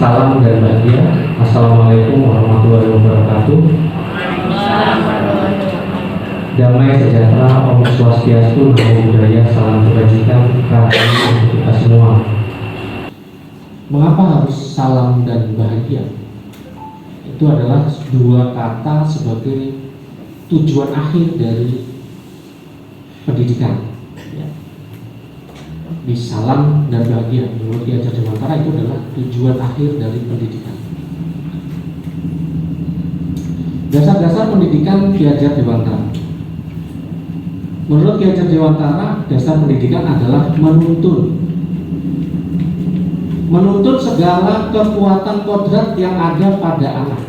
Salam dan bahagia. Assalamualaikum warahmatullahi wabarakatuh. Damai sejahtera, Om Swastiastu, Namo Buddhaya, salam kebajikan, rahayu untuk kita semua. Mengapa harus salam dan bahagia? Itu adalah dua kata sebagai tujuan akhir dari pendidikan. Di salam dan bahagia menurut Ki Hajar Dewantara itu adalah tujuan akhir dari pendidikan. Dasar-dasar pendidikan Ki Hajar Dewantara. Menurut Ki Hajar Dewantara, dasar pendidikan adalah menuntun segala kekuatan kodrat yang ada pada anak,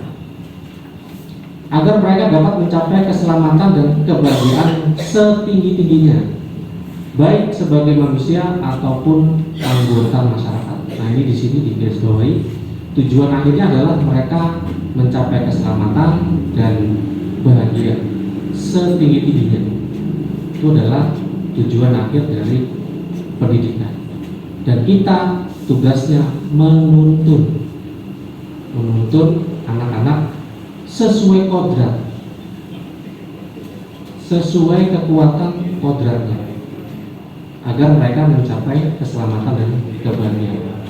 agar mereka dapat mencapai keselamatan dan kebahagiaan setinggi-tingginya, baik sebagai manusia ataupun anggota masyarakat. Nah, ini di sini digarisbawahi, tujuan akhirnya adalah mereka mencapai keselamatan dan bahagia setinggi-tingginya. Itu adalah tujuan akhir dari pendidikan. Dan kita tugasnya menuntun anak-anak sesuai kodrat, sesuai kekuatan kodratnya, agar mereka mencapai keselamatan dan kebahagiaan.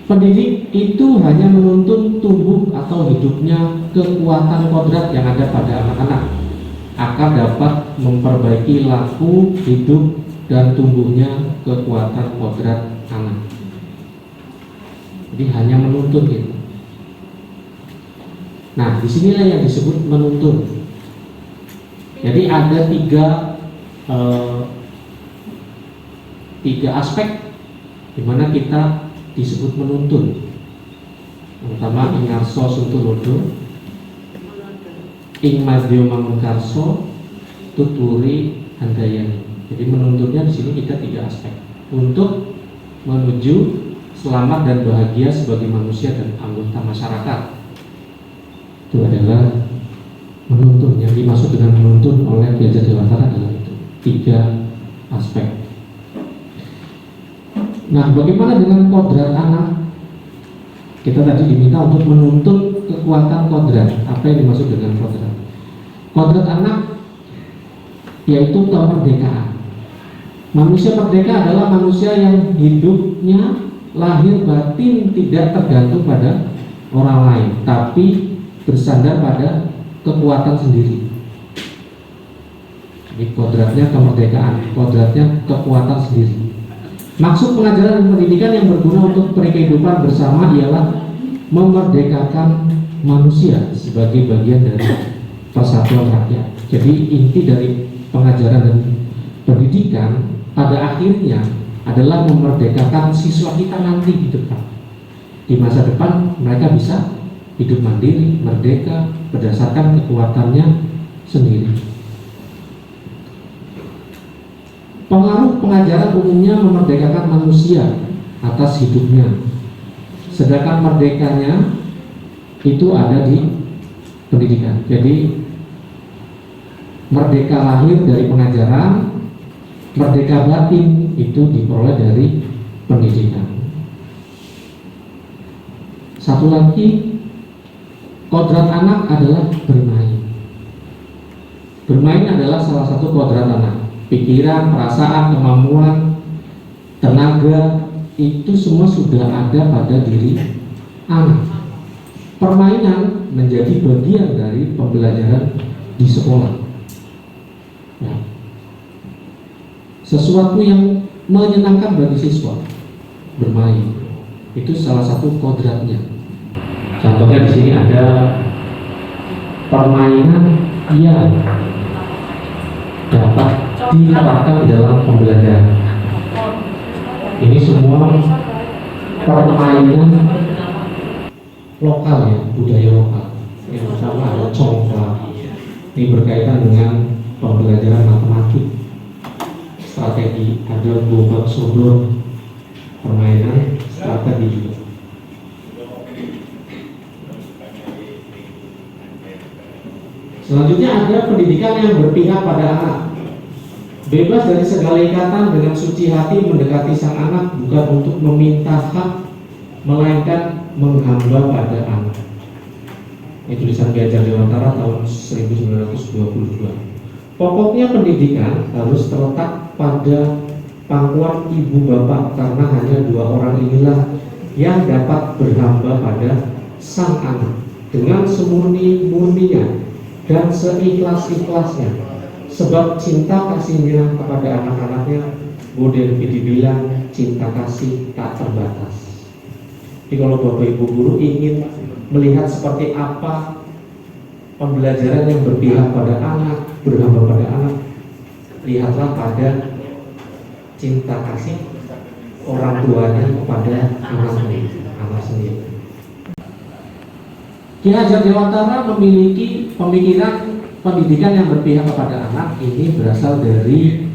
Pendidik itu hanya menuntun tumbuh atau hidupnya kekuatan kodrat yang ada pada anak-anak, akan dapat memperbaiki laku hidup dan tumbuhnya kekuatan kodrat anak. Jadi hanya menuntun gitu. Nah, disinilah yang disebut menuntun. Jadi ada tiga aspek di mana kita disebut menuntun. Pertama, ingarso suntulodo, ing madyo mangunkarso, tuturi handayani. Jadi menuntunnya di sini kita tiga aspek untuk menuju selamat dan bahagia sebagai manusia dan anggota masyarakat. Itu adalah menuntun. Yang dimaksud dengan menuntun oleh Ki Hajar Dewantara adalah itu, tiga aspek. Nah, bagaimana dengan kodrat anak? Kita tadi diminta untuk menuntun kekuatan kodrat. Apa yang dimaksud dengan kodrat? Kodrat anak yaitu kemerdekaan. Manusia merdeka adalah manusia yang hidupnya lahir batin tidak tergantung pada orang lain, tapi bersandar pada kekuatan sendiri. Jadi kodratnya kemerdekaan, kodratnya kekuatan sendiri. Maksud pengajaran dan pendidikan yang berguna untuk kehidupan bersama ialah memerdekakan manusia sebagai bagian dari persatuan rakyat. Jadi inti dari pengajaran dan pendidikan pada akhirnya adalah memerdekakan siswa kita nanti di depan. Di masa depan mereka bisa hidup mandiri, merdeka berdasarkan kekuatannya sendiri. Pengaruh pengajaran umumnya memerdekakan manusia atas hidupnya, sedangkan merdekanya itu ada di pendidikan. Jadi merdeka lahir dari pengajaran, merdeka batin itu diperoleh dari pendidikan. Satu lagi, kodrat anak adalah bermain. Bermain adalah salah satu kodrat anak. Pikiran, perasaan, kemampuan, tenaga itu semua sudah ada pada diri anak. Permainan menjadi bagian dari pembelajaran di sekolah. Ya. Sesuatu yang menyenangkan bagi siswa, bermain itu salah satu kodratnya. Contohnya di sini ada permainan yang dapat diterapkan di dalam pembelajaran. Ini semua permainan lokal ya, budaya lokal. Yang pertama ada congklak. Ini berkaitan dengan pembelajaran matematik, strategi. Ada gobak sodor, permainan strategi juga. Selanjutnya ada pendidikan yang berpihak pada anak. Bebas dari segala ikatan, dengan suci hati mendekati sang anak, bukan untuk meminta hak, melainkan menghamba pada anak. Ini tulisan Ki Hajar Dewantara tahun 1922. Pokoknya pendidikan harus terletak pada pangkuan ibu bapak, karena hanya dua orang inilah yang dapat berhamba pada sang anak dengan semurni-murninya dan seikhlas-ikhlasnya. Sebab cinta kasihnya kepada anak-anaknya boleh dibilang cinta kasih tak terbatas. Jadi kalau Bapak Ibu guru ingin melihat seperti apa pembelajaran yang berpihak pada anak, berhamba pada anak, lihatlah pada cinta kasih orang tuanya kepada anak sendiri. Ki Hajar Dewantara memiliki pemikiran pendidikan yang berpihak kepada anak ini berasal dari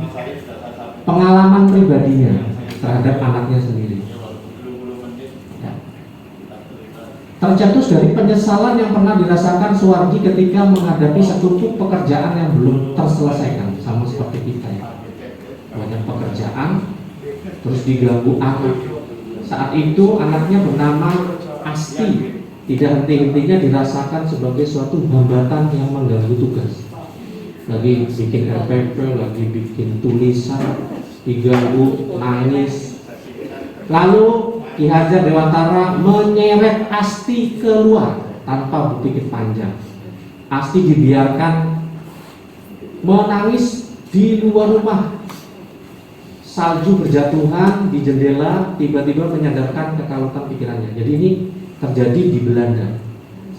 pengalaman pribadinya terhadap anaknya sendiri. Tercetus dari penyesalan yang pernah dirasakan Suwardi ketika menghadapi setumpuk pekerjaan yang belum terselesaikan, sama seperti kita ya. Banyak pekerjaan, terus diganggu anak. Saat itu anaknya bernama Asti. Tidak henti-hentinya dirasakan sebagai suatu hambatan yang mengganggu tugas. Lagi bikin RPP, lagi bikin tulisan, diganggu, nangis. Lalu Ki Hajar Dewantara menyeret Asti keluar tanpa berpikir panjang. Asti dibiarkan menangis di luar rumah. Salju berjatuhan di jendela, tiba-tiba menyadarkan kekalutan pikirannya. Jadi ini terjadi di Belanda.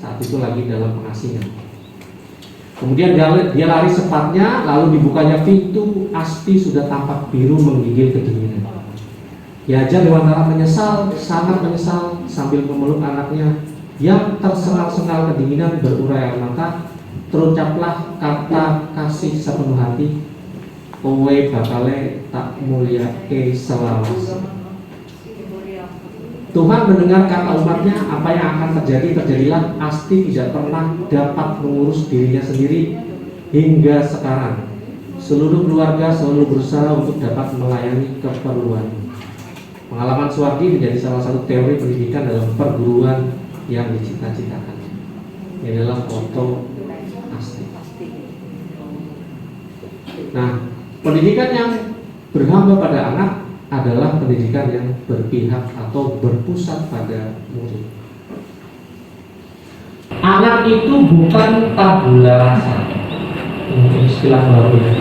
Saat itu lagi dalam pengasingan. Kemudian dia lari sepatnya, lalu dibukanya pintu. Asti sudah tampak biru menggigil kedinginan. Ki Hajar Dewantara menyesal, sangat menyesal, sambil memeluk anaknya yang tersengal-sengal kedinginan, berurai air mata. Terucaplah kata kasih sepenuh hati, kowe bakale tak mulyake selawase. Tuhan mendengar kata umatnya. Apa yang akan terjadi, terjadilah. Asti tidak pernah dapat mengurus dirinya sendiri hingga sekarang. Seluruh keluarga selalu berusaha untuk dapat melayani keperluan. Pengalaman Suwardi menjadi salah satu teori pendidikan dalam perguruan yang dicita-citakan. Ini adalah foto Asti. Nah, pendidikan yang berhamba pada anak adalah pendidikan yang berpihak atau berpusat pada murid. Anak itu bukan tabula rasa. Ini istilah baru ya.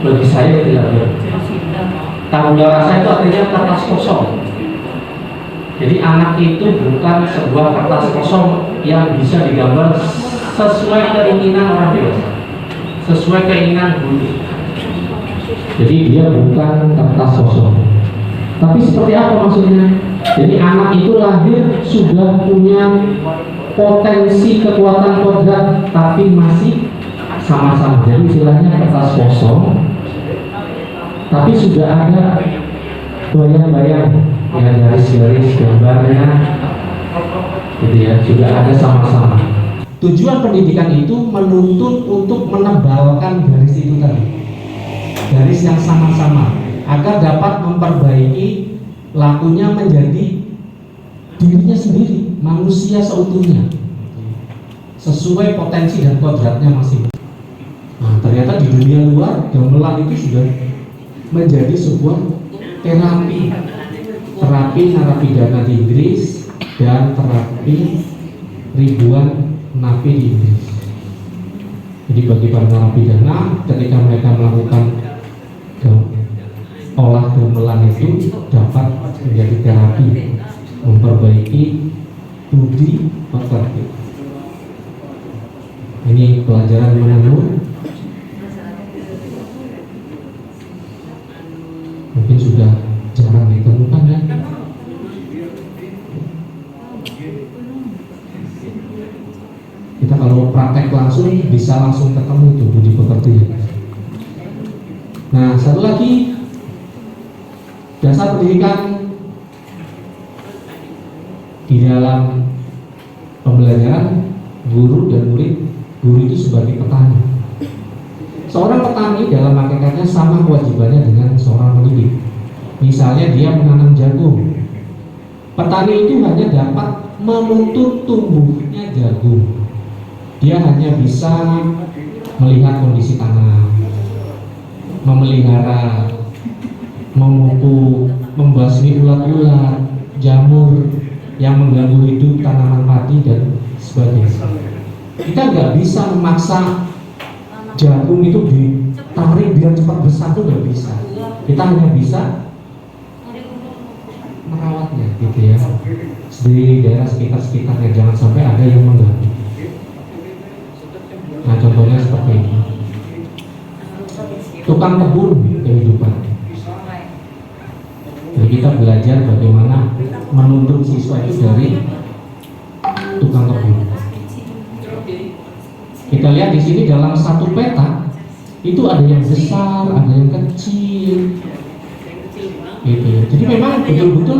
Bagi saya tidak baru. Tabula rasa itu artinya kertas kosong. Jadi anak itu bukan sebuah kertas kosong yang bisa digambar sesuai keinginan orang dewasa, sesuai keinginan guru. Jadi dia bukan kertas kosong. Tapi seperti apa maksudnya? Jadi anak itu lahir sudah punya potensi kekuatan kodrat, tapi masih sama-sama. Jadi istilahnya kertas kosong, tapi sudah ada bayang-bayang, ya garis-garis gambarnya, gitu ya, sudah ada sama-sama. Tujuan pendidikan itu menuntut untuk menebalkan garis itu tadi, garis yang sama-sama, agar dapat memperbaiki lakunya menjadi dirinya sendiri, manusia seutuhnya, sesuai potensi dan kodratnya masing. Nah, ternyata di dunia luar gamelan itu sudah menjadi sebuah terapi narapidana di Inggris dan terapi ribuan napi di Inggris. Jadi bagi para narapidana, ketika mereka melakukan olah gamelan itu dapat menjadi terapi, memperbaiki budi pekerti. Ini pelajaran menenun, mungkin sudah jarang ditemukan ya. Kita kalau praktek langsung bisa langsung ketemu itu budi pekerti. Nah, satu lagi dasar pendidikan di dalam pembelajaran guru dan murid. Guru itu sebagai petani. Seorang petani petani dalam hakikatnya sama kewajibannya dengan seorang pendidik. Misalnya dia menanam jagung, petani itu hanya dapat menuntut tumbuhnya jagung. Dia hanya bisa melihat kondisi tanah, memelihara, memupuk, membasmi ulat-ulat, jamur yang mengganggu hidup tanaman padi dan sebagainya. Kita nggak bisa memaksa jagung itu ditarik biar cepat besar, itu nggak bisa. Kita hanya bisa merawatnya, gitu ya, di daerah sekitarnya, jangan sampai ada yang mengganggu. Nah, contohnya seperti ini. Tukang kebun kehidupan. Jadi kita belajar bagaimana menuntun siswa itu dari tukang kebun. Kita lihat di sini dalam satu peta itu ada yang besar, ada yang kecil, gitu ya. Jadi memang betul-betul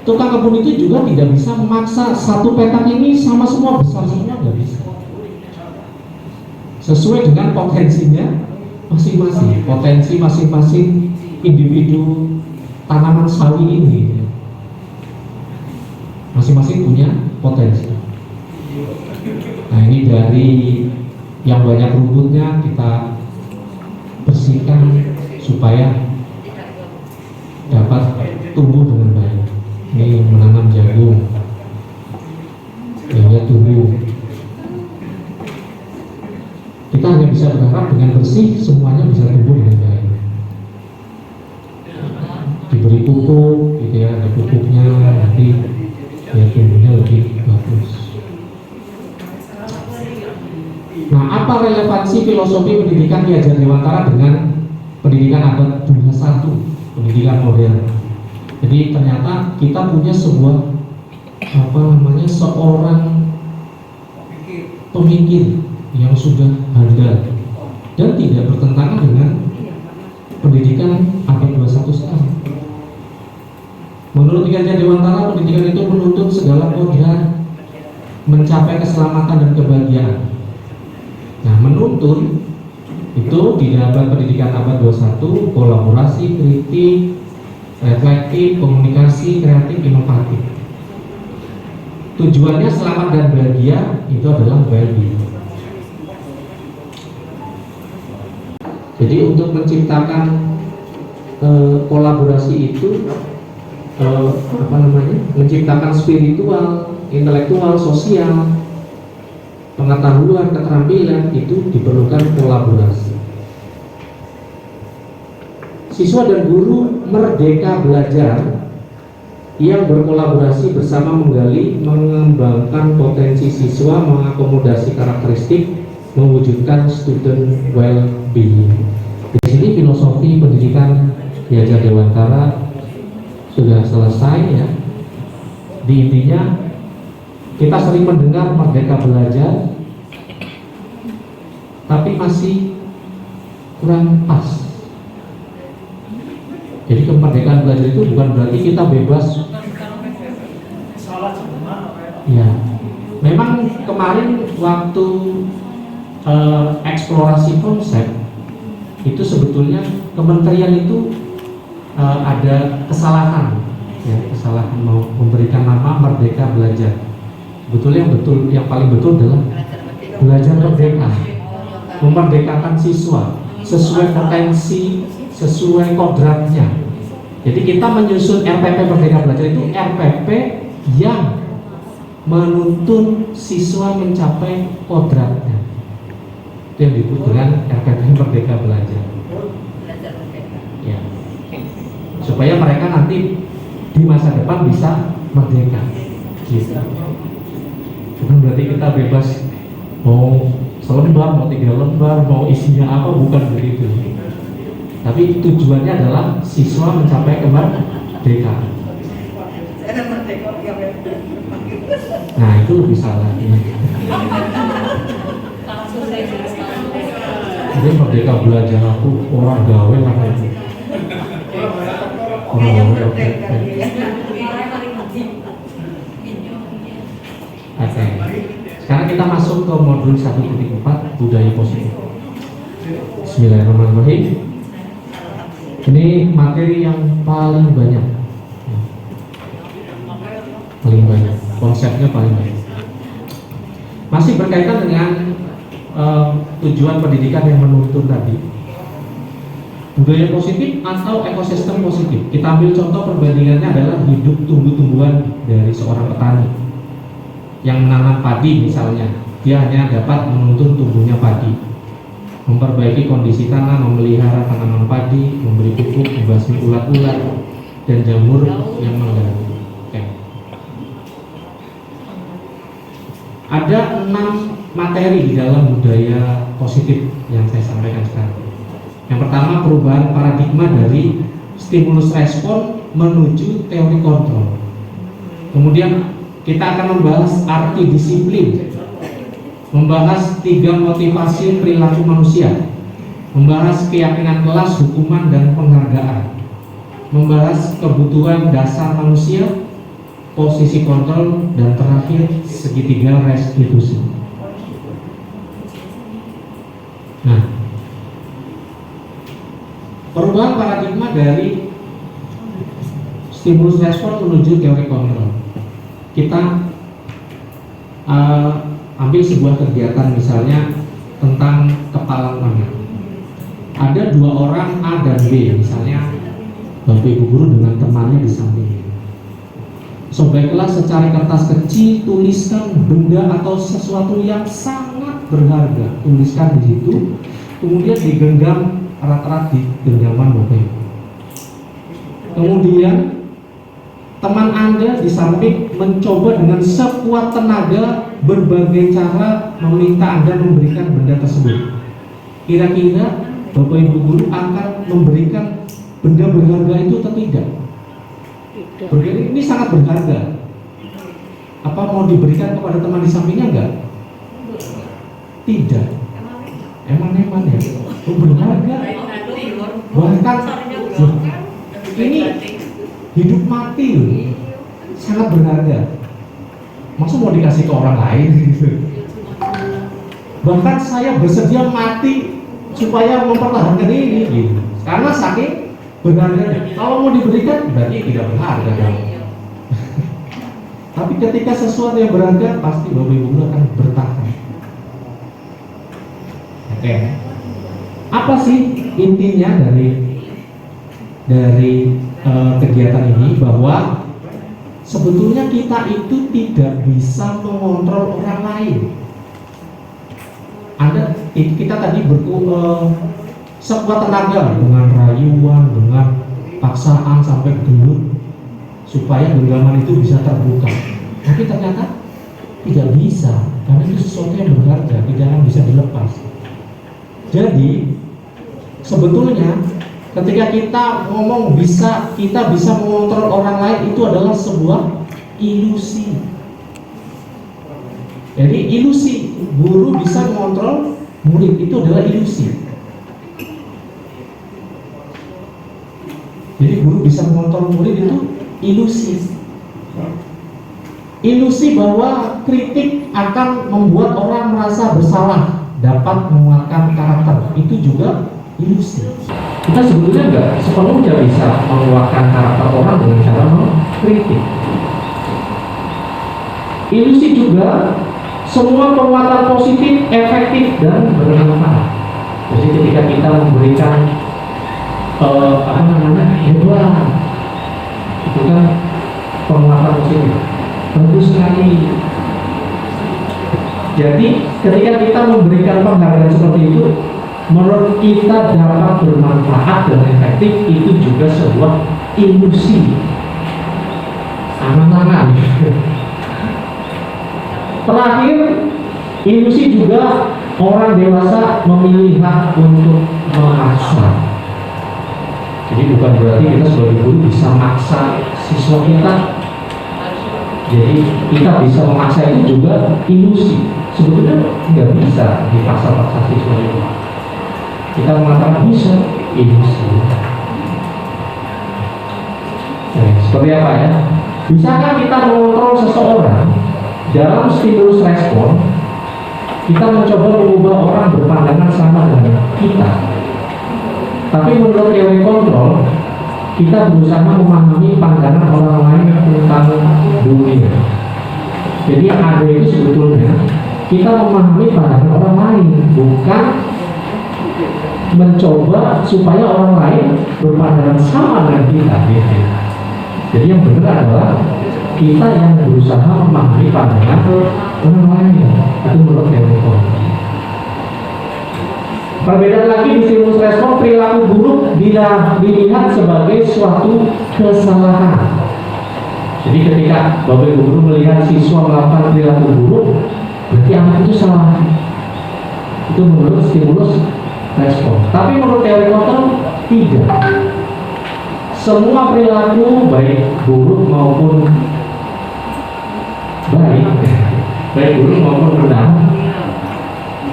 tukang kebun itu juga tidak bisa memaksa satu peta ini sama semua besar semua, nggak bisa. Sesuai dengan potensinya masing-masing, potensi masing-masing individu tanaman sawi ini, masing-masing punya potensi. Nah, ini dari yang banyak rumputnya kita bersihkan supaya dapat tumbuh dengan baik. Ini menanam jagung sehingga tumbuh. Kita hanya bisa berharap dengan bersih semuanya bisa tumbuh dengan baik. Diberi pupuk, gitu ya, ada pupuknya, nanti ya tumbuhnya lebih bagus. Nah, apa relevansi filosofi pendidikan Ki Hajar Dewantara dengan pendidikan abad 21, pendidikan modern? Jadi ternyata kita punya sebuah seorang pemikir yang sudah handal dan tidak bertentangan dengan pendidikan abad 21 sekarang. Menurut Ki Hajar Dewantara, pendidikan itu menuntut segala kodrat mencapai keselamatan dan kebahagiaan. Nah, menuntun itu di dalam pendidikan abad 21 kolaborasi, kritik, reflektif, komunikasi, kreatif, inovatif. Tujuannya selamat dan bahagia itu adalah value. Jadi untuk menciptakan kolaborasi itu menciptakan spiritual, intelektual, sosial, pengetahuan, keterampilan, itu diperlukan kolaborasi. Siswa dan guru merdeka belajar yang berkolaborasi bersama menggali, mengembangkan potensi siswa, mengakomodasi karakteristik, mewujudkan student well-being. Di sini filosofi pendidikan Ki Hajar Dewantara sudah selesai ya. Di intinya kita sering mendengar merdeka belajar, tapi masih kurang pas. Jadi kemerdekaan belajar itu bukan berarti kita bebas. Ya, memang kemarin waktu eksplorasi konsep itu sebetulnya kementerian itu ada kesalahan, ya, kesalahan mau memberikan nama Merdeka Belajar. Sebetulnya yang paling betul adalah belajar merdeka, memerdekakan siswa sesuai potensi, sesuai kodratnya. Jadi kita menyusun RPP Merdeka Belajar itu RPP yang menuntun siswa mencapai kodratnya. Itu yang disebut dengan RPP Merdeka Belajar. Ya. Supaya mereka nanti di masa depan bisa merdeka. Gitu. Bukan berarti kita bebas mau selembar, mau 3 lembar, mau isinya apa, bukan begitu. Tapi tujuannya adalah siswa mencapai kemerdekaan. Nah, itu lebih salah. Jadi merdeka belajar aku orang gawe lah itu. Orang gawe oke. Oke. Sekarang kita masuk ke modul 1.4 budaya positif. Bismillahirrahmanirrahim. Ini materi yang paling banyak, konsepnya paling banyak. Masih berkaitan dengan tujuan pendidikan yang menuntun tadi, budaya positif atau ekosistem positif. Kita ambil contoh perbandingannya adalah hidup tumbuh-tumbuhan dari seorang petani yang menanam padi misalnya. Dia hanya dapat menuntun tumbuhnya padi, memperbaiki kondisi tanah, memelihara tanaman padi, memberi pupuk, membasmi ulat-ulat dan jamur yang mengganggu. Ada 6 materi di dalam budaya positif yang saya sampaikan sekarang. Yang pertama, perubahan paradigma dari stimulus respon menuju teori kontrol. Kemudian kita akan membahas arti disiplin, membahas 3 motivasi perilaku manusia, membahas keyakinan kelas, hukuman dan penghargaan, membahas kebutuhan dasar manusia, posisi kontrol, dan terakhir segitiga restitusi. Nah, perubahan paradigma dari stimulus respon menuju teori kontrol. Kita ambil sebuah kegiatan misalnya tentang kepalang tangan. Ada 2 orang A dan B, misalnya Bapak Ibu guru dengan temannya di samping. Baiklah, secari kertas kecil, tuliskan benda atau sesuatu yang sangat berharga, tuliskan di situ, kemudian digenggam erat-erat di genggaman Bapak Ibu. Kemudian teman Anda di samping mencoba dengan sekuat tenaga berbagai cara meminta Anda memberikan benda tersebut. Kira-kira Bapak Ibu guru akan memberikan benda berharga itu atau tidak? Ini sangat berharga. Apa mau diberikan kepada teman di sampingnya enggak? Tidak. Emang ya. Berharga. Bahkan ini hidup mati loh. Sangat berharga. Maksud mau dikasih ke orang lain gitu. Bahkan saya bersedia mati supaya mempertahankan ini gitu. Karena saking berharga. Kalau mau diberikan berarti tidak berharga dong. Tapi ketika sesuatu yang berharga pasti Bapak Ibu akan bertahan. Oke. Apa sih intinya dari kegiatan ini? Bahwa sebetulnya kita itu tidak bisa mengontrol orang lain. Kita tadi sekuat tenaga dengan rayuan, dengan paksaan sampai gelut supaya genggaman itu bisa terbuka. Tapi ternyata tidak bisa, karena itu sesuatu yang berharga, tidak akan bisa dilepas. Jadi sebetulnya ketika kita ngomong kita bisa mengontrol orang lain, itu adalah sebuah ilusi. Jadi ilusi guru bisa mengontrol murid itu adalah ilusi. Jadi guru bisa mengontrol murid itu ilusi. Ilusi bahwa kritik akan membuat orang merasa bersalah, dapat menguatkan karakter, itu juga ilusi. Kita sebetulnya enggak sepenuhnya bisa menguatkan karakter orang dengan cara mengkritik. Ilusi juga semua penguatan positif, efektif dan bermanfaat. Jadi ketika kita memberikan hebat, itu kan penguatan positif, bagus sekali. Jadi ketika kita memberikan penghargaan seperti itu, menurut kita dapat bermanfaat dan efektif, itu juga sebuah ilusi. Aman-aman. Terakhir, ilusi juga orang dewasa memilih hak untuk memaksa. Jadi bukan berarti kita sebagai guru bisa maksa siswa kita. Jadi kita bisa memaksa itu juga ilusi. Sebetulnya tidak bisa dipaksa-paksa siswa itu. Kita mengatakan bisa, ilusi. Seperti apa ya? Bisakah kita mengontrol seseorang dalam stimulus respon? Kita mencoba mengubah orang berpandangan sama dengan kita. Tapi menurut teori kontrol, kita berusaha memahami pandangan orang lain tentang dunia. Jadi yang ada itu sebetulnya kita memahami pandangan orang lain, bukan mencoba supaya orang lain berpandangan sama dengan kita. Jadi yang benar adalah kita yang berusaha memahami pandangan orang lain. Itu menurut teori kontrol. Perbedaan lagi di stimulus respon, perilaku buruk dilihat sebagai suatu kesalahan. Jadi ketika Bapak Ibu guru melihat siswa melakukan perilaku buruk, berarti anak itu salah. Itu menurut stimulus respon. Tapi menurut teori kontrol tidak. Semua perilaku baik buruk maupun baik buruk maupun benar,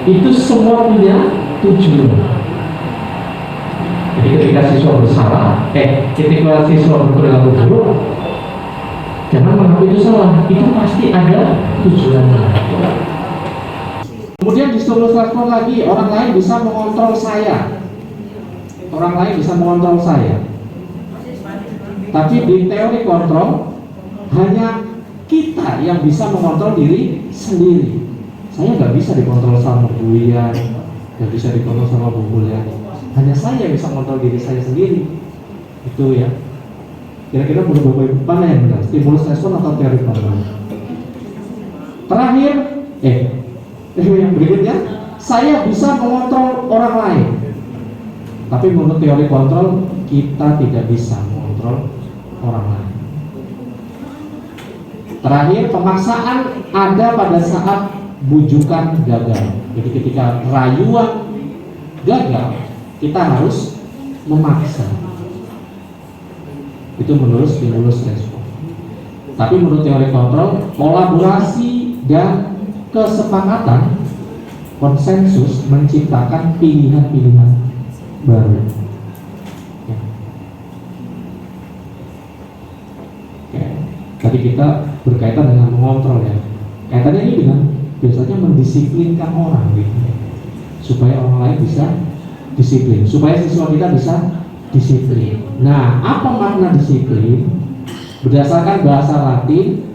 itu semua punya tujuan. Jadi ketika siswa bersalah, ketika siswa berperilaku buruk, jangan menganggap itu salah, itu pasti ada tujuannya. Kemudian di stimulus respon lagi, orang lain bisa mengontrol saya. Orang lain bisa mengontrol saya. Tapi di teori kontrol, hanya kita yang bisa mengontrol diri sendiri. Saya nggak bisa dikontrol sama Bu Yan, nggak bisa dikontrol sama Bu Mulya. Hanya saya yang bisa mengontrol diri saya sendiri. Itu ya. Kira-kira menurut Bapak Ibu mana yang benar? Stimulus respon atau teori kontrol? Terakhir, yang berikutnya, saya bisa mengontrol orang lain. Tapi menurut teori kontrol, kita tidak bisa mengontrol orang lain. Terakhir, pemaksaan ada pada saat bujukan gagal. Jadi ketika rayuan gagal, kita harus memaksa. Itu menurut stimulus respon. Tapi menurut teori kontrol, kolaborasi dan kesepakatan, konsensus menciptakan pilihan-pilihan baru. Ya. Oke. Tadi kita berkaitan dengan mengontrol ya. Kaitannya ini dengan biasanya mendisiplinkan orang gitu, supaya orang lain bisa disiplin, supaya siswa kita bisa disiplin. Nah, apa makna disiplin? Berdasarkan bahasa Latin,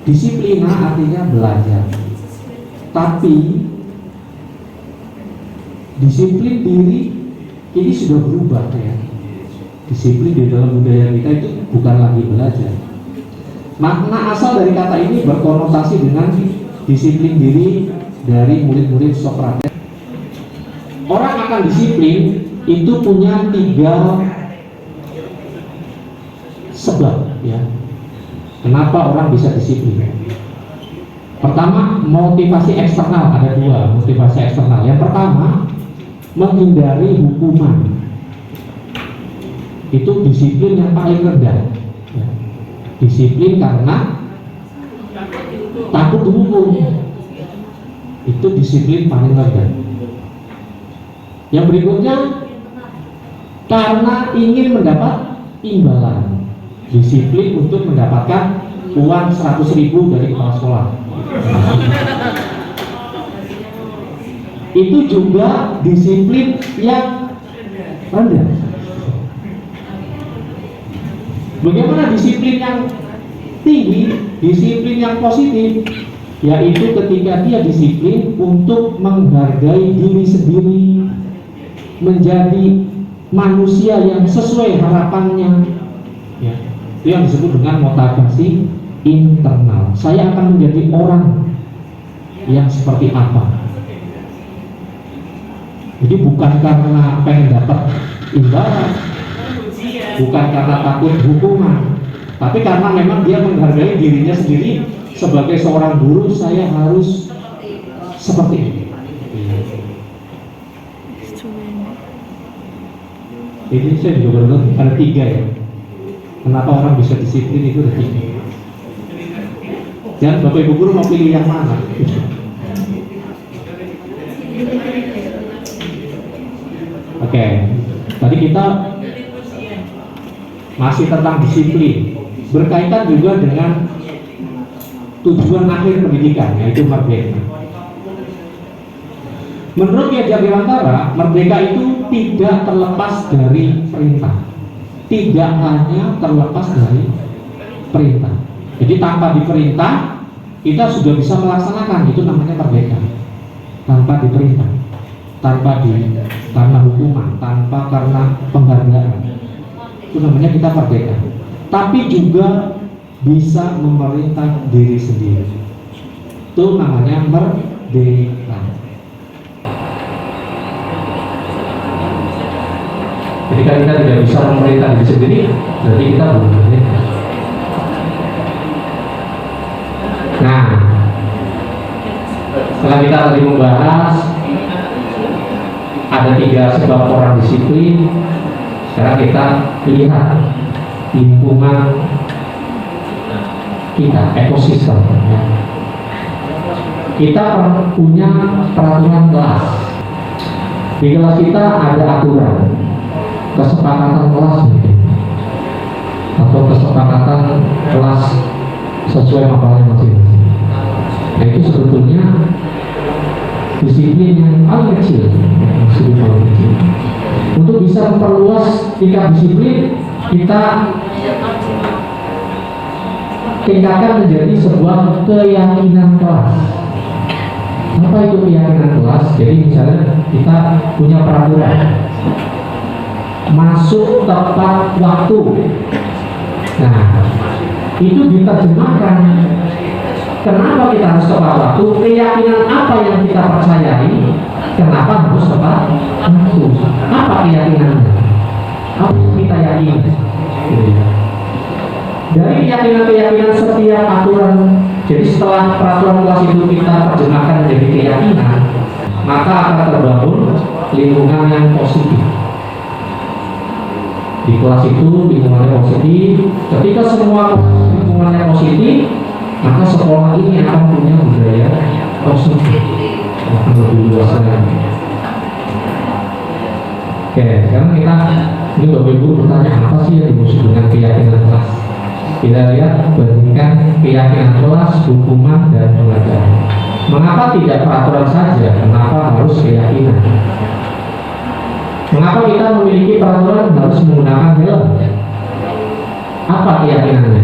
disiplina artinya belajar. Tapi disiplin diri ini sudah berubah ya. Disiplin di dalam budaya kita itu bukan lagi belajar. Makna asal dari kata ini berkonotasi dengan disiplin diri dari murid-murid Sokrates. Orang akan disiplin itu punya 3 sebab ya. Kenapa orang bisa disiplin? Pertama, motivasi eksternal. Ada 2 motivasi eksternal. Yang pertama, menghindari hukuman. Itu disiplin yang paling rendah ya. Disiplin karena takut dihukum. Itu disiplin paling rendah. Yang berikutnya, karena ingin mendapat imbalan. Disiplin untuk mendapatkan uang 100.000 dari kepala sekolah. Itu juga disiplin yang rendah. Bagaimana disiplin yang tinggi, disiplin yang positif? Yaitu ketika dia disiplin untuk menghargai diri sendiri, menjadi manusia yang sesuai harapannya ya. Itu yang disebut dengan motivasi internal. Saya akan menjadi orang yang seperti apa. Jadi bukan karena pengen dapat imbalan, bukan karena takut hukuman, tapi karena memang dia menghargai dirinya sendiri. Sebagai seorang guru, saya harus seperti ini. Ini saya juga baru ada 3 ya. Kenapa orang bisa disiplin itu ada 3. Dan Bapak Ibu guru mau pilih yang mana? Oke, tadi kita masih tentang disiplin, berkaitan juga dengan tujuan akhir pendidikan, yaitu merdeka. Menurut Ki Hajar Dewantara, merdeka itu tidak terlepas dari perintah, tidak hanya terlepas dari perintah. Jadi tanpa diperintah kita sudah bisa melaksanakan, itu namanya merdeka. Tanpa diperintah, karena hukuman, tanpa karena penghargaan, itu namanya kita merdeka. Tapi juga bisa memerintah diri sendiri, itu namanya merdeka. Ketika kita tidak bisa memerintah diri sendiri, berarti kita belum merdeka. Nah, setelah kita tadi membahas ada 3 sebab orang disiplin, sekarang kita lihat lingkungan kita, ekosistem. Kita punya peraturan kelas. Di kelas kita ada aturan, kesepakatan kelas mungkin, atau kesepakatan kelas sesuai mapelnya masing-masing. Nah, itu sebetulnya disiplin yang paling kecil. Untuk bisa memperluas tingkat disiplin, kita tingkatkan menjadi sebuah keyakinan kelas. Apa itu keyakinan kelas? Jadi misalnya kita punya peraturan masuk tepat waktu. Nah, itu diterjemahkan. Kenapa kita harus tepat waktu? Keyakinan apa yang kita percayai? Kenapa harus tepat waktu? Apa keyakinannya? Apa yang kita yakini? Dari keyakinan-keyakinan setiap aturan. Jadi setelah peraturan kelas itu kita terjemahkan menjadi keyakinan, maka akan terbangun lingkungan yang positif. Di kelas itu lingkungannya positif. Ketika semua lingkungannya positif, maka sekolah ini akan punya budaya positif. Akan lebih luas lagi. Oke, sekarang ini Bapak Ibu bertanya, apa sih yang dimaksud dengan keyakinan kelas? Kita lihat, bandingkan keyakinan kelas, hukuman, dan pelajaran. Mengapa tidak peraturan saja? Kenapa harus keyakinan? Mengapa kita memiliki peraturan harus menggunakan helm? Apa keyakinannya?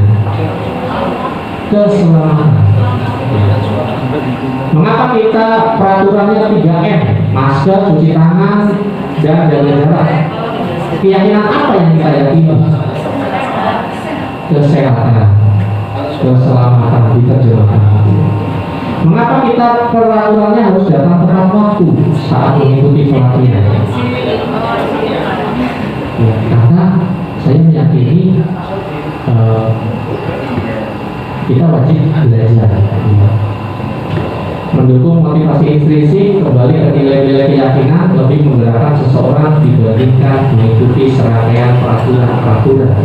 Keselamatan. Mengapa kita peraturannya 3M? Masker, cuci tangan, dan jaga jarak. Keyakinan apa yang kita yakini? Kesehatan, keselamatan diterjemahkan. Mengapa kita peraturannya harus datang tepat waktu saat mengikuti pelatihan? Ya, karena saya meyakini kita wajib belajar. Mendukung motivasi intrinsik, kembali ke nilai-nilai keyakinan, lebih menggerakkan seseorang dibandingkan mengikuti serangkaian peraturan.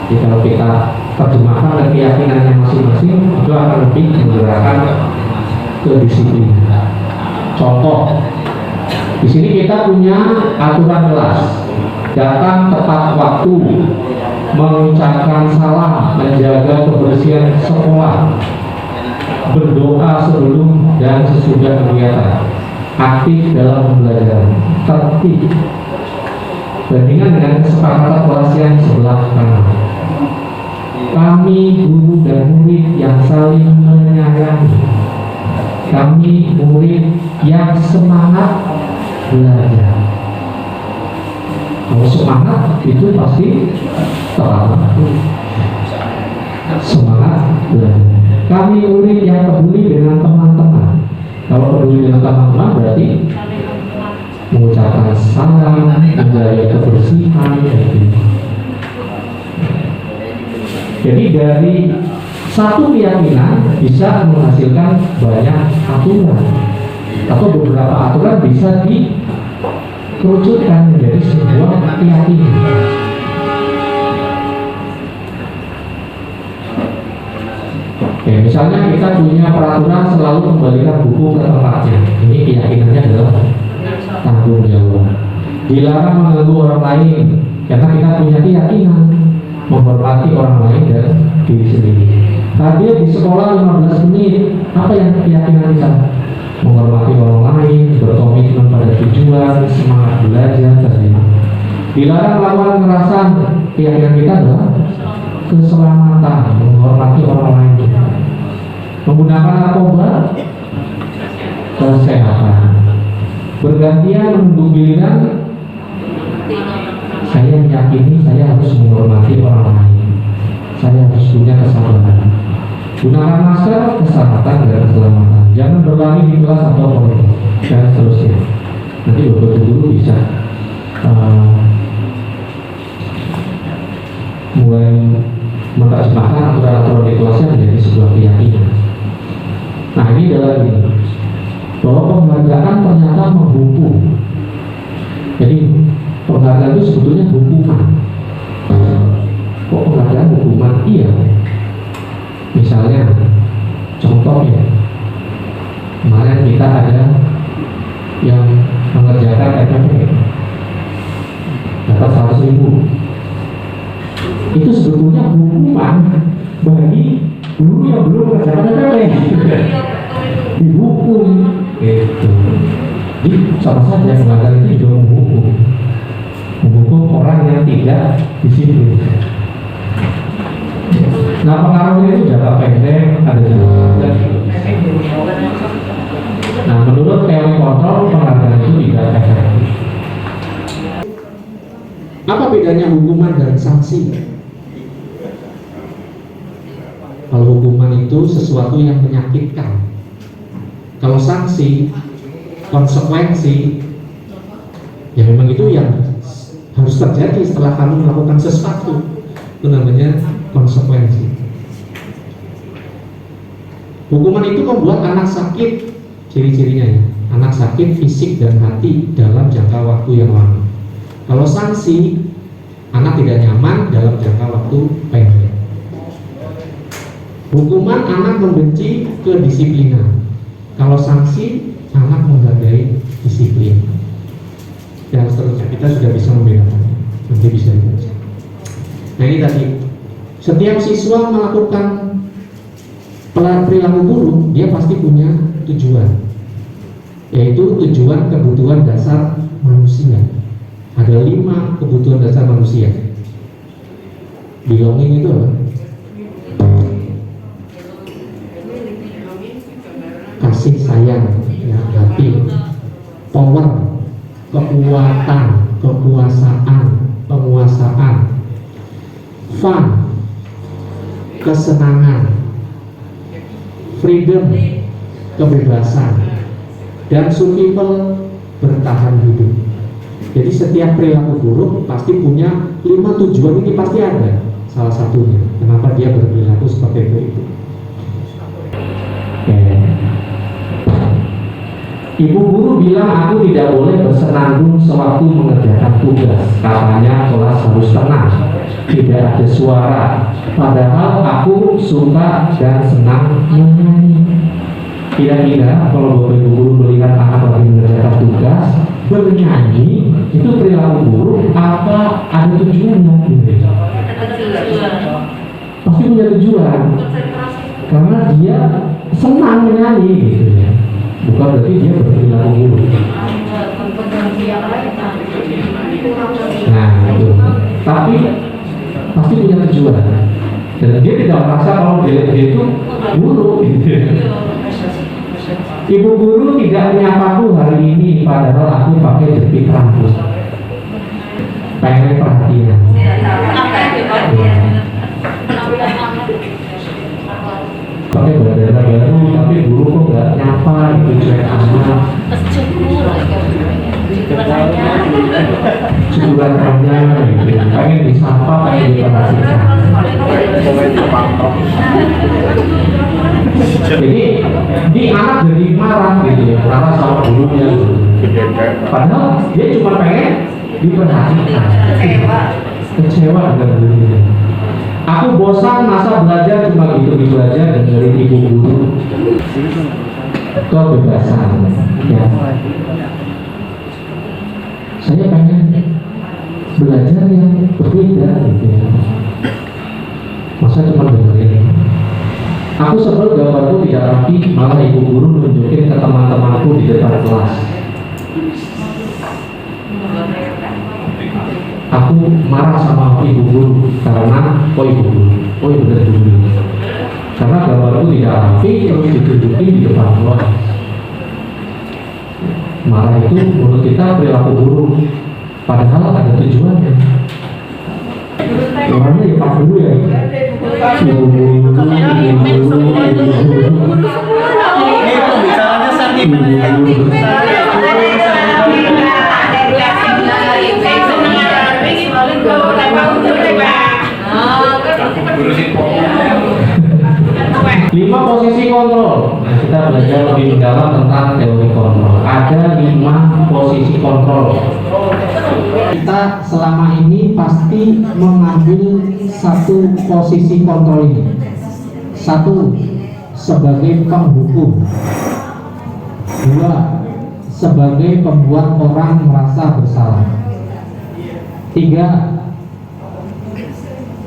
Jadi kalau kita terjemahkan ke keyakinannya masing-masing, itu akan lebih menggerakkan kedisiplinan. Contoh, di sini kita punya aturan kelas, datang tepat waktu, mengucapkan salam, menjaga kebersihan sekolah, berdoa sebelum dan sesudah kegiatan, aktif dalam pembelajaran, tertib. Bandingkan dengan kesepakatan kelas yang sebelah kanan. Kami guru dan murid yang saling menyayangi. Kami murid yang semangat belajar. Kalau semangat itu pasti terlalu semangat belajar. Kami murid yang peduli dengan teman-teman. Kalau peduli dengan teman-teman berarti mengucapkan salam, menjaga kebersihan, jadi dari satu keyakinan bisa menghasilkan banyak aturan, atau beberapa aturan bisa dikerucutkan menjadi sebuah keyakinan. Oke, misalnya kita punya peraturan selalu kembalikan buku ke tempatnya. Ini keyakinannya adalah tanggung jawab. Dilarang mengganggu orang lain, karena kita punya keyakinan menghormati orang lain dan diri sendiri. Hadir di sekolah 15 menit, apa yang keyakinan kita? menghormati orang lain, berkomitmen pada tujuan, semangat belajar, dan lain-lain. Dilarang melakukan kekerasan. Keyakinan kita adalah keselamatan, menghormati orang lain. Menggunakan narkoba, kesehatan. Bergantian menunggu giliran, saya meyakini saya harus menghormati orang lain, saya harus punya kesabaran. Gunakan masker, keselamatan dan keselamatan. Jangan berlari di kelas atau koridor dan seterusnya. Nanti beberapa guru bisa mulai menerjemahkan aturan-aturan di kelasnya menjadi sebuah keyakinan. Nah, ini adalah ini bahwa penghargaan ternyata menghukum. Jadi penghargaan itu sebetulnya hukuman. Kok penghargaan hukuman? Iya. Misalnya, contohnya, kemarin kita ada yang mengerjakan FPP dapat 100.000. Itu sebetulnya hukuman bagi guru yang belum mengerjakan FPP. Dihukum gitu. Jadi sama saja penghargaan itu juga menghukum orang yang tidak disiplin. Nah, pengaruhnya itu jangka pendek, ada jangka panjang. Nah, menurut teori kontrol, penghargaan itu tidak efektif. Apa bedanya hukuman dan sanksi? Kalau hukuman itu sesuatu yang menyakitkan. Kalau sanksi, konsekuensi, ya memang itu yang harus terjadi setelah kamu melakukan sesuatu. Itu namanya konsekuensi. Hukuman itu membuat anak sakit, ciri-cirinya ya, anak sakit fisik dan hati dalam jangka waktu yang lama. Kalau sanksi, anak tidak nyaman dalam jangka waktu pendek. Hukuman, anak membenci kedisiplinan. Kalau sanksi, anak menghargai disiplin. Dan seterusnya, kita sudah bisa membedakannya. Nanti bisa dibaca. Nah, ini tadi, setiap siswa melakukan perilaku buruk, dia pasti punya tujuan, yaitu tujuan kebutuhan dasar manusia. Ada 5 kebutuhan dasar manusia. Belonging itu apa? Kasih sayang, ya, hati, power, kekuatan, kekuasaan, penguasaan, fun, kesenangan, freedom, kebebasan, dan survival, bertahan hidup. Jadi setiap perilaku buruk pasti punya 5 tujuan, ini pasti ada salah satunya. Kenapa dia berperilaku seperti itu? Ibu guru bilang aku tidak boleh bersenandung sewaktu mengerjakan tugas. Katanya kelas harus tenang, tidak ada suara. Padahal aku suka dan senang menyanyi. Kira-kira kalau Bapak Ibu guru melihat anak lagi mengerjakan tugas bernyanyi, itu perilaku buruk apa ada tujuannya? Pasti punya tujuan, karena dia senang menyanyi gitu ya. Bukan berarti dia berperilaku buruk. Nah, itu. Tapi pasti punya tujuan. Dan dia tidak merasa kalau dia itu buruk gitu. Ibu guru tidak menyapaku hari ini, padahal aku pakai jepit rambut. Pengen perhatian. Pakai bandana baru, tapi guru kok nggak nyapa, itu cuek amat. Cukuran hanya, gitu. Pengen disapa, pengen diperhatikan. Jadi, ini anak jadi marah gitu ya, marah sama gurunya. Padahal dia cuma pengen diperhatikan. Kecewa dengan gurunya. Aku bosan masa belajar cuma gitu aja dengerin ibu guru. Kebebasan, ya. Saya pengen belajar yang berbeda gitu ya. Masa cuma dengerin. Aku sebel gambarku tidak rapi, malah ibu guru nunjukin ke teman-temanku di depan kelas. Aku marah sama ibu guru karena ibu bener guru. Karena gambarku tidak rapi terus ditunjukin di depan kelas. Marah itu menurut kita perilaku guru, padahal ada tujuannya. Orangnya ya Pak Guru ya. Bicaranya sakit. Lima posisi kontrol. Nah, kita belajar lebih mendalam tentang teori kontrol. Ada 5 posisi kontrol. Kita selama ini pasti mengambil satu posisi kontrol ini. Satu, sebagai penghukum. 2, sebagai pembuat orang merasa bersalah. 3,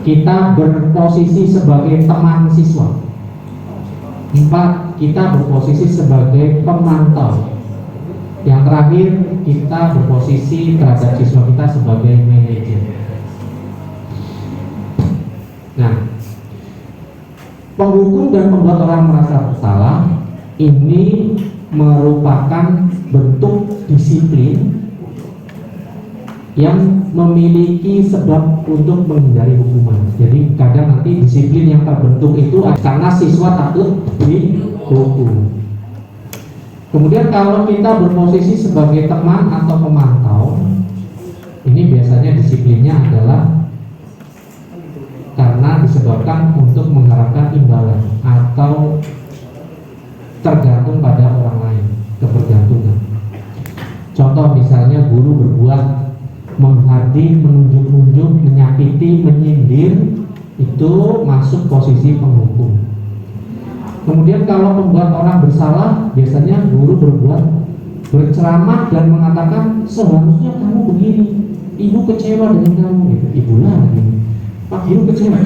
kita berposisi sebagai teman siswa. 4, kita berposisi sebagai pemantau. Yang terakhir, kita berposisi terhadap siswa kita sebagai manajer. Nah, penghukum dan pembuat orang merasa bersalah ini merupakan bentuk disiplin yang memiliki sebab untuk menghindari hukuman. Jadi kadang nanti disiplin yang terbentuk itu karena siswa takut dihukum. Kemudian kalau kita berposisi sebagai teman atau pemantau, ini biasanya disiplinnya adalah karena disebabkan untuk mengharapkan imbalan atau tergantung pada orang lain, kebergantungan. Contoh misalnya guru berbuat menghading, menunjuk-nunjuk, menyakiti, menyindir, itu masuk posisi penghukum. Kemudian kalau membuat orang bersalah, biasanya guru berceramah dan mengatakan seharusnya kamu begini, ibu kecewa dengan kamu, gitu. Ibu lagi, Pak Guru kecewa.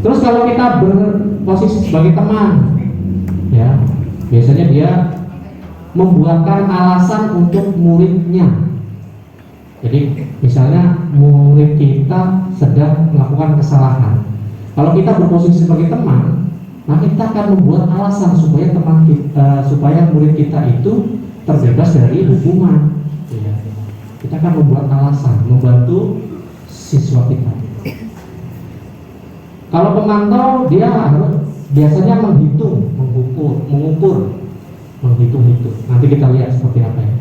Terus kalau kita berposisi sebagai teman, ya biasanya dia membuatkan alasan untuk muridnya. Jadi misalnya murid kita sedang melakukan kesalahan. Kalau kita berposisi sebagai teman, maka kita akan membuat alasan supaya supaya murid kita itu terbebas dari hukuman. Kita akan membuat alasan, membantu siswa kita. Kalau pemantau, dia biasanya mengukur, menghitung-hitung. Nanti kita lihat seperti apa ya.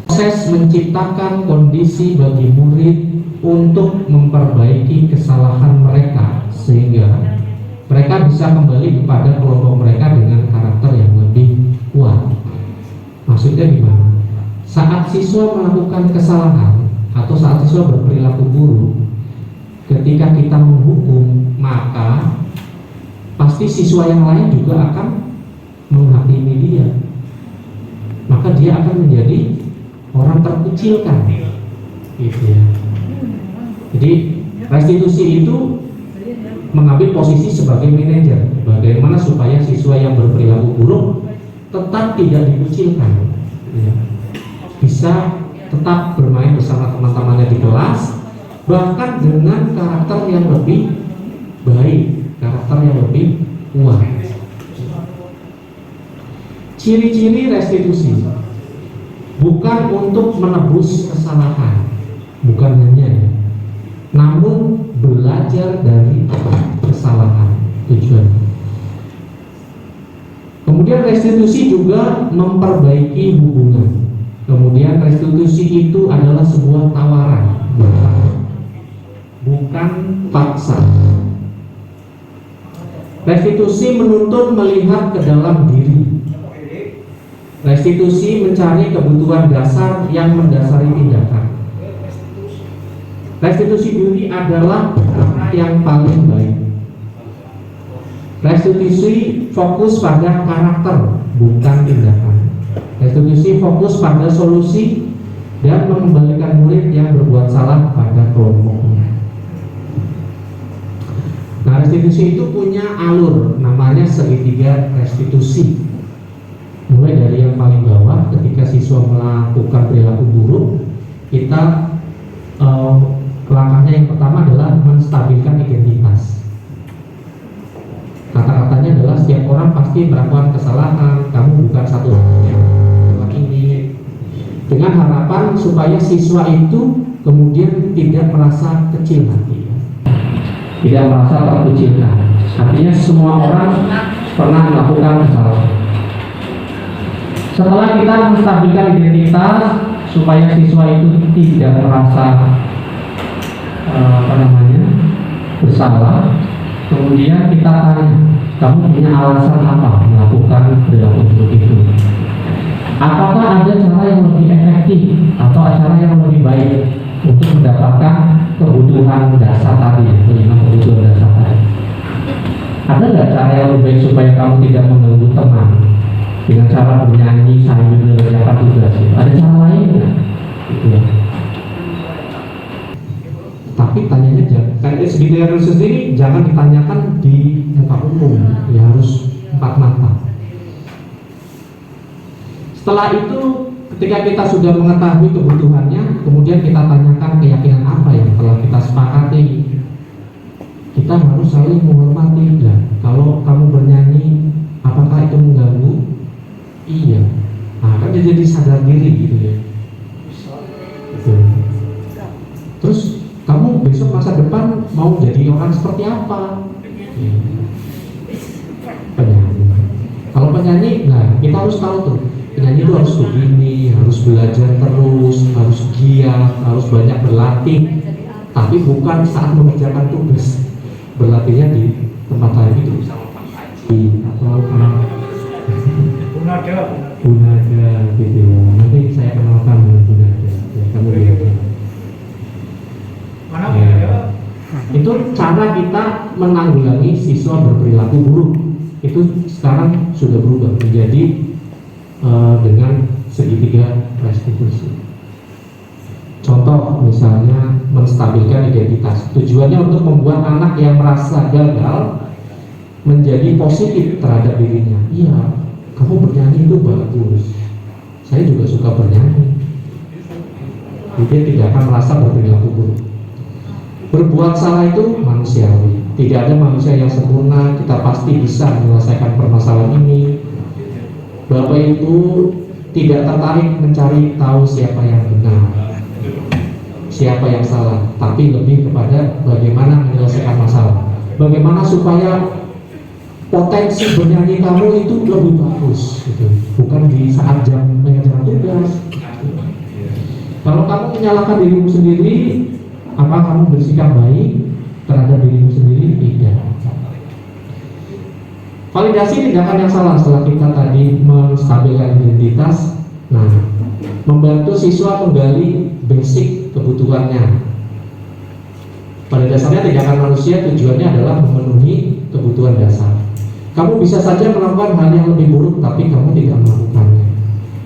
Proses menciptakan kondisi bagi murid untuk memperbaiki kesalahan mereka sehingga mereka bisa kembali kepada kelompok mereka dengan karakter yang lebih kuat. Maksudnya gimana? Saat siswa melakukan kesalahan atau saat siswa berperilaku buruk, ketika kita menghukum, maka pasti siswa yang lain juga akan menghakimi dia. Maka dia akan menjadi orang terkucilkan, gitu ya. Jadi restitusi itu mengambil posisi sebagai manajer, bagaimana supaya siswa yang berperilaku buruk tetap tidak dikucilkan, ya. Bisa tetap bermain bersama teman-temannya di kelas, bahkan dengan karakter yang lebih baik, karakter yang lebih kuat. Ciri-ciri restitusi bukan untuk menebus kesalahan, bukan hanya ya, namun belajar dari kesalahan tujuan. Kemudian restitusi juga memperbaiki hubungan. Kemudian restitusi itu adalah sebuah tawaran, bukan paksa. Restitusi menuntut melihat ke dalam diri. Restitusi mencari kebutuhan dasar yang mendasari tindakan. Restitusi diri adalah cara yang paling baik. Restitusi fokus pada karakter, bukan tindakan. Restitusi fokus pada solusi dan mengembalikan murid yang berbuat salah pada kelompoknya. Nah, restitusi itu punya alur, namanya segitiga restitusi. Mulai dari yang paling bawah, ketika siswa melakukan perilaku buruk, kita langkahnya yang pertama adalah menstabilkan identitas. Kata-katanya adalah setiap orang pasti melakukan kesalahan, kamu bukan satu yang ini, dengan harapan supaya siswa itu kemudian tidak merasa kecil hati, tidak merasa terkucilkan. Artinya semua orang pernah melakukan kesalahan. Setelah kita menstabilkan identitas supaya siswa itu tidak merasa bersalah, kemudian kita tanya, kamu punya alasan apa melakukan perilaku buruk itu? Apakah ada cara yang lebih efektif atau cara yang lebih baik untuk mendapatkan kebutuhan dasar tadi, kebutuhan dasar tadi? Ada nggak cara yang lebih baik supaya kamu tidak mengganggu teman dengan cara bernyanyi sambil mengerjakan tugas? Ada cara lain nggak? Gitu ya. Tapi tanyanya jangan, segitiga restitusi ini jangan ditanyakan di muka umum, ya harus empat mata. Setelah itu, ketika kita sudah mengetahui kebutuhannya, kemudian kita tanyakan keyakinan apa yang telah kita sepakati. Kita harus saling menghormati. Ya, kalau kamu bernyanyi, apakah itu mengganggu? Iya. Nah, kan jadi sadar diri gitu ya. Gitu. Terus kamu besok masa depan mau jadi orang seperti apa? Penyanyi. Kalau penyanyi, nah kita harus tahu tuh, penyanyi itu harus begini, harus belajar terus, harus giat, harus banyak berlatih. Tapi bukan saat mengerjakan tugas, berlatihnya di tempat lain itu sama Pak Haji atau Bunada gitu ya. Nanti saya kenalkan dengan Bunada. Ya, kamu lihat. Ya. Itu cara kita menanggulangi siswa berperilaku buruk. Itu sekarang sudah berubah menjadi dengan segitiga restitusi. Contoh misalnya menstabilkan identitas. Tujuannya untuk membuat anak yang merasa gagal menjadi positif terhadap dirinya. Iya, kamu bernyanyi itu bagus. Saya juga suka bernyanyi. Dia tidak akan merasa berperilaku buruk. Berbuat salah itu manusiawi. Tidak ada manusia yang sempurna. Kita pasti bisa menyelesaikan permasalahan ini. Bapak Ibu tidak tertarik mencari tahu siapa yang benar, siapa yang salah, tapi lebih kepada bagaimana menyelesaikan masalah. Bagaimana supaya potensi bernyanyi kamu itu lebih bagus, gitu. Bukan di saat jam mengerjakan tugas. Kalau kamu menyalahkan dirimu sendiri, apa kamu bersikap baik terhadap dirimu sendiri? Tidak. Validasi tindakan yang salah setelah kita tadi menstabilkan identitas. Nah, membantu siswa menggali basic kebutuhannya. Pada dasarnya tindakan manusia tujuannya adalah memenuhi kebutuhan dasar. Kamu bisa saja melakukan hal yang lebih buruk, tapi kamu tidak melakukannya.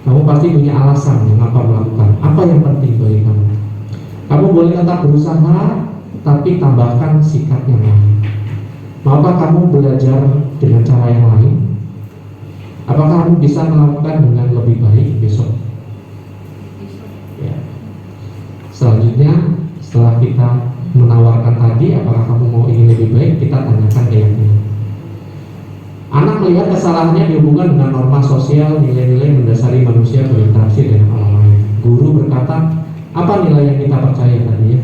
Kamu pasti punya alasan mengapa melakukan. Apa yang penting bagi kamu? Kamu boleh tetap berusaha, tapi tambahkan sikap yang lain. Maukah kamu belajar dengan cara yang lain? Apakah kamu bisa melakukan dengan lebih baik besok? Ya. Selanjutnya, setelah kita menawarkan tadi, apakah kamu mau ingin lebih baik, kita tanyakan keyakinan. Anak melihat kesalahannya dihubungkan dengan norma sosial, nilai-nilai mendasari manusia berinteraksi dengan orang lain. Guru berkata, apa nilai yang kita percaya tadi ya?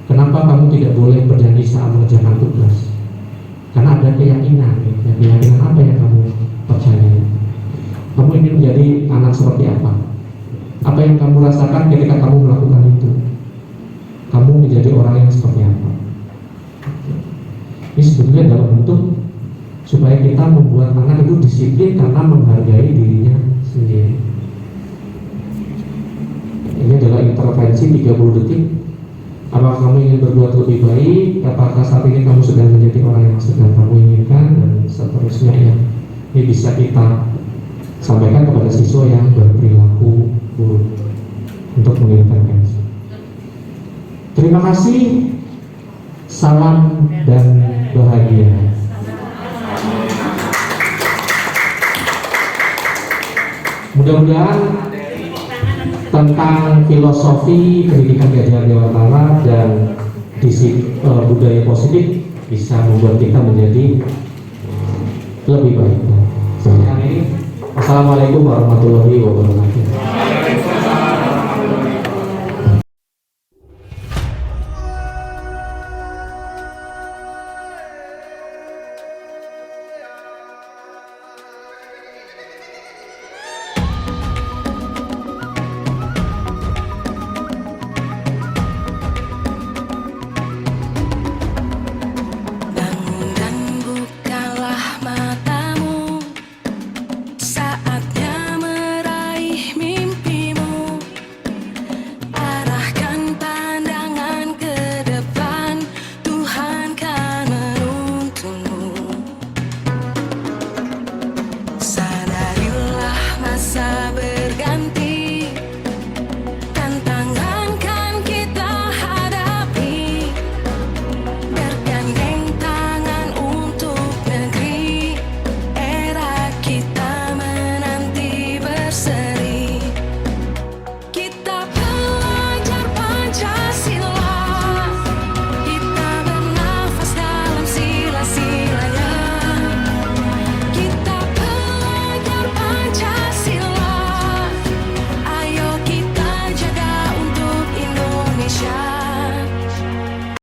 Kenapa kamu tidak boleh bernyanyi saat mengerjakan tugas? Karena ada keyakinan, ya. Keyakinan apa yang kamu percaya? Kamu ingin menjadi anak seperti apa? Apa yang kamu rasakan ketika kamu melakukan itu? Kamu menjadi orang yang seperti apa? Ini sebetulnya dalam bentuk supaya kita membuat anak itu disiplin karena menghargai dirinya sendiri. Ini adalah intervensi 30 detik. Apakah kamu ingin berbuat lebih baik? Apakah saat ini kamu sedang menjadi orang yang sedang kamu inginkan? Dan seterusnya ya. Ini bisa kita sampaikan kepada siswa yang berperilaku buruk untuk mengintervensi. Terima kasih. Salam dan bahagia. Mudah-mudahan tentang filosofi pendidikan Gajah Dewantara dan budaya positif bisa membuat kita menjadi lebih baik. Sekian ini. Assalamualaikum warahmatullahi wabarakatuh.